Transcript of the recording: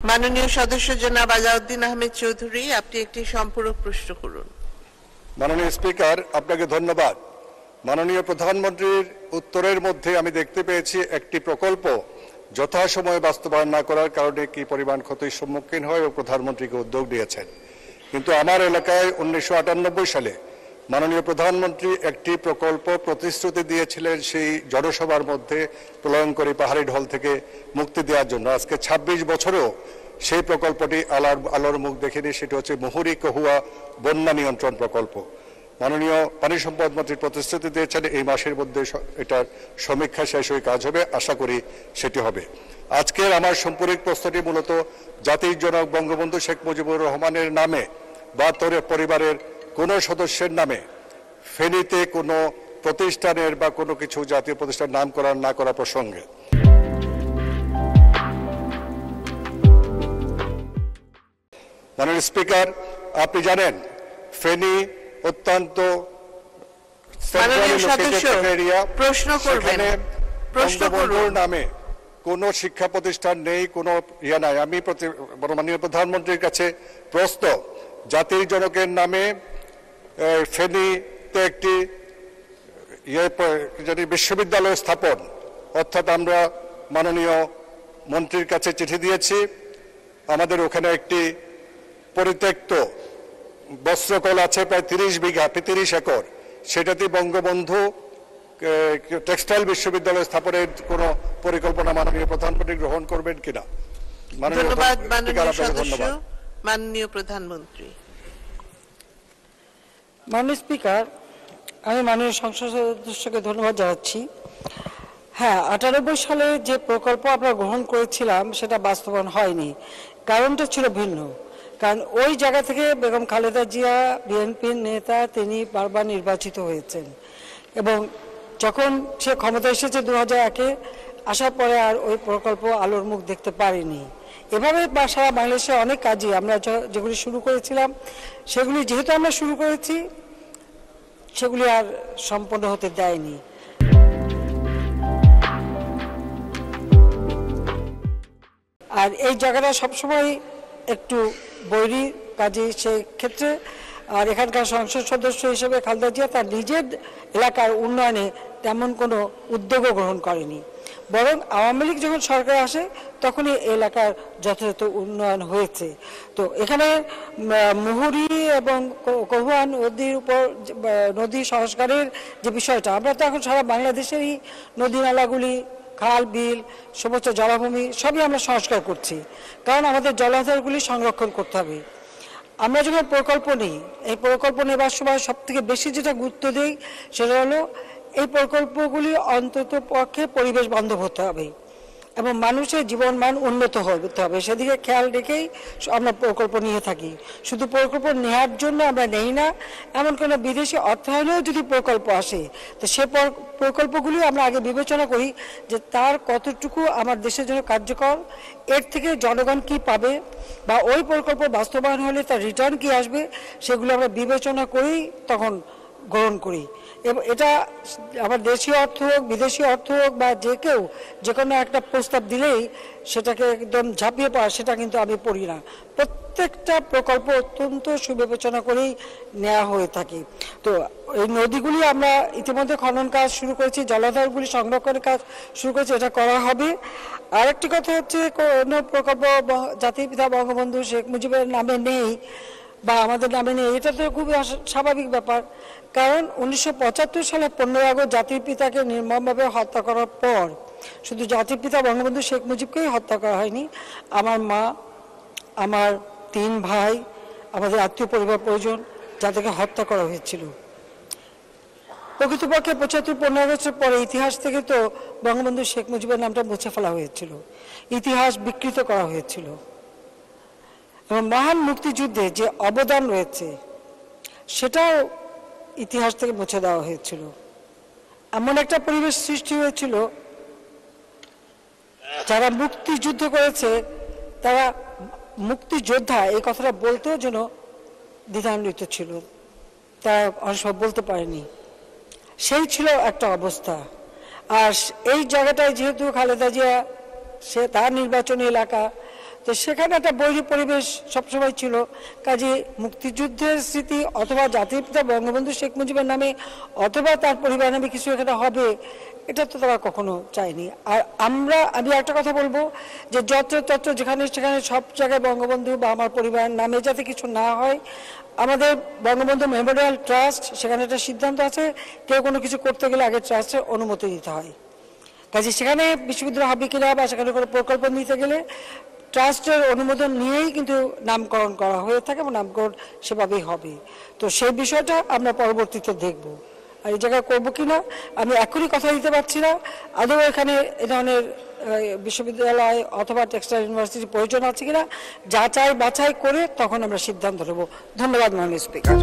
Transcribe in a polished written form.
মাননীয় সদস্য জনাব আলাউদ্দিন আহমেদ চৌধুরী, আপনি একটি সম্পূরক প্রশ্ন করুন। মাননীয় স্পিকার, আপনাকে ধন্যবাদ। মাননীয় প্রধানমন্ত্রীর উত্তরের মধ্যে আমি দেখতে পেয়েছি একটি প্রকল্প যথাসময়ে বাস্তবায়ন না করার কারণে কি পরিমাণ ক্ষতির সম্মুখীন হয় ও প্রধানমন্ত্রীকে উদ্যোগ নিয়েছেন। কিন্তু আমার এলাকায় 1998 সালে মাননীয় প্রধানমন্ত্রী একটি প্রকল্প প্রতিশ্রুতি দিয়েছিলেন সেই জনসভার মধ্যে প্রলয়ঙ্করী পাহাড়ি ঢল থেকে মুক্তি দেওয়ার জন্য। আজকে 26 বছরেও সেই প্রকল্পটি আলোর মুখ দেখেনি। সেটি হচ্ছে মুহুরী কহুয়া বন্যা নিয়ন্ত্রণ প্রকল্প। মাননীয় পানি সম্পদ মন্ত্রী প্রতিশ্রুতি দিয়েছেন এই মাসের মধ্যে এটার সমীক্ষা শেষ হয়ে কাজ হবে, আশা করি সেটি হবে। আজকের আমার সম্পূরক প্রশ্নটি মূলত জাতির জনক বঙ্গবন্ধু শেখ মুজিবুর রহমানের নামে বা তার পরিবারের কোনো সদস্যের নামে ফেনীতে কোনো প্রতিষ্ঠানের বা কোনো কিছু জাতীয় প্রতিষ্ঠান নামকরণ না করা প্রসঙ্গে। মাননীয় স্পিকার, আপনি জানেন ফেনী অত্যন্ত বঙ্গবন্ধুর নামে কোনো শিক্ষা প্রতিষ্ঠান নেই, কোনো নাই। আমি মাননীয় প্রধানমন্ত্রীর কাছে প্রশ্ন, জাতির জনকের নামে ফেনীতে একটি বিশ্ববিদ্যালয় স্থাপন, অর্থাৎ আমরা মাননীয় মন্ত্রীর কাছে চিঠি দিয়েছি। আমাদের ওখানে একটি পরিত্যক্ত বস্ত্রকল আছে প্রায় 30 বিঘা, 30 একর। সেটাতে বঙ্গবন্ধু টেক্সটাইল বিশ্ববিদ্যালয় স্থাপনের কোন পরিকল্পনা মাননীয় প্রধানমন্ত্রী গ্রহণ করবেন কিনা? ধন্যবাদ মাননীয় প্রধানমন্ত্রী। মাননীয় স্পিকার, আমি মাননীয় সংসদ সদস্যকে ধন্যবাদ জানাচ্ছি। হ্যাঁ, 98 সালে যে প্রকল্প আমরা গ্রহণ করেছিলাম সেটা বাস্তবায়ন হয়নি। কারণটা ছিল ভিন্ন। কারণ ওই জায়গা থেকে বেগম খালেদা জিয়া বিএনপির নেতা, তিনি বারবার নির্বাচিত হয়েছেন এবং যখন সে ক্ষমতা এসেছে 2001-এ, আসার পরে আর ওই প্রকল্প আলোর মুখ দেখতে পারেনি। এভাবে সারা বাংলাদেশে অনেক কাজই আমরা যেগুলি শুরু করেছিলাম, সেগুলি যেহেতু আমরা শুরু করেছি সেগুলি আর সম্পন্ন হতে দেয়নি। আর এই জায়গাটা সবসময় একটু বৈরী কাজে সেই ক্ষেত্রে। আর এখানকার সংসদ সদস্য হিসেবে খালেদা জিয়া তার নিজের এলাকার উন্নয়নে তেমন কোনো উদ্যোগও গ্রহণ করেনি, বরং আওয়ামী লীগ যখন সরকার আসে তখনই এলাকার যথাযথ উন্নয়ন হয়েছে। তো এখানে মুহুরী এবং কহুয়া নদীর উপর নদী সংস্কারের যে বিষয়টা, আমরা তো এখন সারা বাংলাদেশেরই নদী নালাগুলি, খাল বিল, সমস্ত জলাভূমি সবই আমরা সংস্কার করছি, কারণ আমাদের জলাধারগুলি সংরক্ষণ করতে হবে। আমরা যখন প্রকল্প নিই, এই প্রকল্প নেবার সময় সবথেকে বেশি যেটা গুরুত্ব দিই সেটা হলো এই প্রকল্পগুলি অন্তত পক্ষে পরিবেশ বান্ধব হতে হবে এবং মানুষের জীবন মান উন্নত হতে হবে, সেদিকে খেয়াল রেখেই আমরা প্রকল্প নিয়ে থাকি। শুধু প্রকল্প নেওয়ার জন্য আমরা নেই না, এমন কোনো বিদেশি অর্থায়নেও যদি প্রকল্প আসে তো সে প্রকল্পগুলি আমরা আগে বিবেচনা করি যে তার কতটুকু আমার দেশের জন্য কার্যকর, এর থেকে জনগণ কি পাবে, বা ওই প্রকল্প বাস্তবায়ন হলে তার রিটার্ন কি আসবে, সেগুলো আমরা বিবেচনা করেই তখন গ্রহণ করি। এবং এটা আমার দেশীয় অর্থ হোক, বিদেশি অর্থ হোক, বা যে কেউ যে কোনো একটা প্রস্তাব দিলেই সেটাকে একদম ঝাঁপিয়ে পড়া, সেটা কিন্তু আমি পড়ি না। প্রত্যেকটা প্রকল্প অত্যন্ত সুবিবেচনা করেই নেওয়া হয়ে থাকে। তো এই নদীগুলি আমরা ইতিমধ্যে খনন কাজ শুরু করেছি, জলাধারগুলি সংরক্ষণের কাজ শুরু করেছি, এটা করা হবে। আরেকটি কথা হচ্ছে, কোনো প্রকল্প জাতির পিতা বঙ্গবন্ধু শেখ মুজিবের নামে নেই বা আমাদের নামে নেই, এটা তো খুবই স্বাভাবিক ব্যাপার। কারণ 1975 সালে 15 আগস্ট জাতির পিতাকে নির্মমভাবে হত্যা করার পর শুধু জাতির পিতা বঙ্গবন্ধু শেখ মুজিবকেই হত্যা করা হয়নি, আমার মা, আমার 3 ভাই, আমাদের আত্মীয় পরিবার পরিজন, যাদেরকে হত্যা করা হয়েছিল। প্রকৃতপক্ষে 15 আগস্টের পরে ইতিহাস থেকে তো বঙ্গবন্ধু শেখ মুজিবের নামটা মুছে ফেলা হয়েছিল, ইতিহাস বিকৃত করা হয়েছিল এবং মহান মুক্তিযুদ্ধে যে অবদান রয়েছে সেটাও ইতিহাস থেকে মুছে দেওয়া হয়েছিল। এমন একটা পরিবেশ সৃষ্টি হয়েছিল, যারা মুক্তিযুদ্ধ করেছে তারা মুক্তিযোদ্ধা এই কথাটা বলতেও যেন দ্বিধান্বিত ছিল, তারা অনেক সময় বলতে পারেনি। সেই ছিল একটা অবস্থা। আর এই জায়গাটায় যেহেতু খালেদা জিয়া, সে তার নির্বাচনী এলাকা, তো সেখানে একটা বৈরী পরিবেশ সবসময় ছিল। কাজে মুক্তিযুদ্ধের স্মৃতি অথবা জাতির পিতা বঙ্গবন্ধু শেখ মুজিবের নামে অথবা তার পরিবার নামে কিছু এখানে হবে, এটা তো তারা কখনো চায়নি। আর আমি একটা কথা বলবো যে যত্র যেখানে সেখানে সব জায়গায় বঙ্গবন্ধু বা আমার পরিবারের নামে যাতে কিছু না হয়, আমাদের বঙ্গবন্ধু মেমোরিয়াল ট্রাস্ট সেখানে একটা সিদ্ধান্ত আছে, কেউ কোনো কিছু করতে গেলে আগে ট্রাস্টের অনুমতি দিতে হয়। কাজে সেখানে বিশ্ববিদ্যালয় হবে কিনা বা সেখানে কোনো প্রকল্প নিতে গেলে ট্রাস্টের অনুমোদন নিয়েই কিন্তু নামকরণ করা হয়ে থাকে এবং নামকরণ সেভাবেই হবে। তো সেই বিষয়টা আমরা পরবর্তীতে দেখব। আর এই জায়গায় করবো কিনা আমি এখনই কথা দিতে পারছি না। আদৌ এখানে এ ধরনের বিশ্ববিদ্যালয় অথবা টেক্সটাইল ইউনিভার্সিটির প্রয়োজন আছে কিনা যাচাই বাছাই করে তখন আমরা সিদ্ধান্ত নেব। ধন্যবাদ মাননীয় স্পিকার।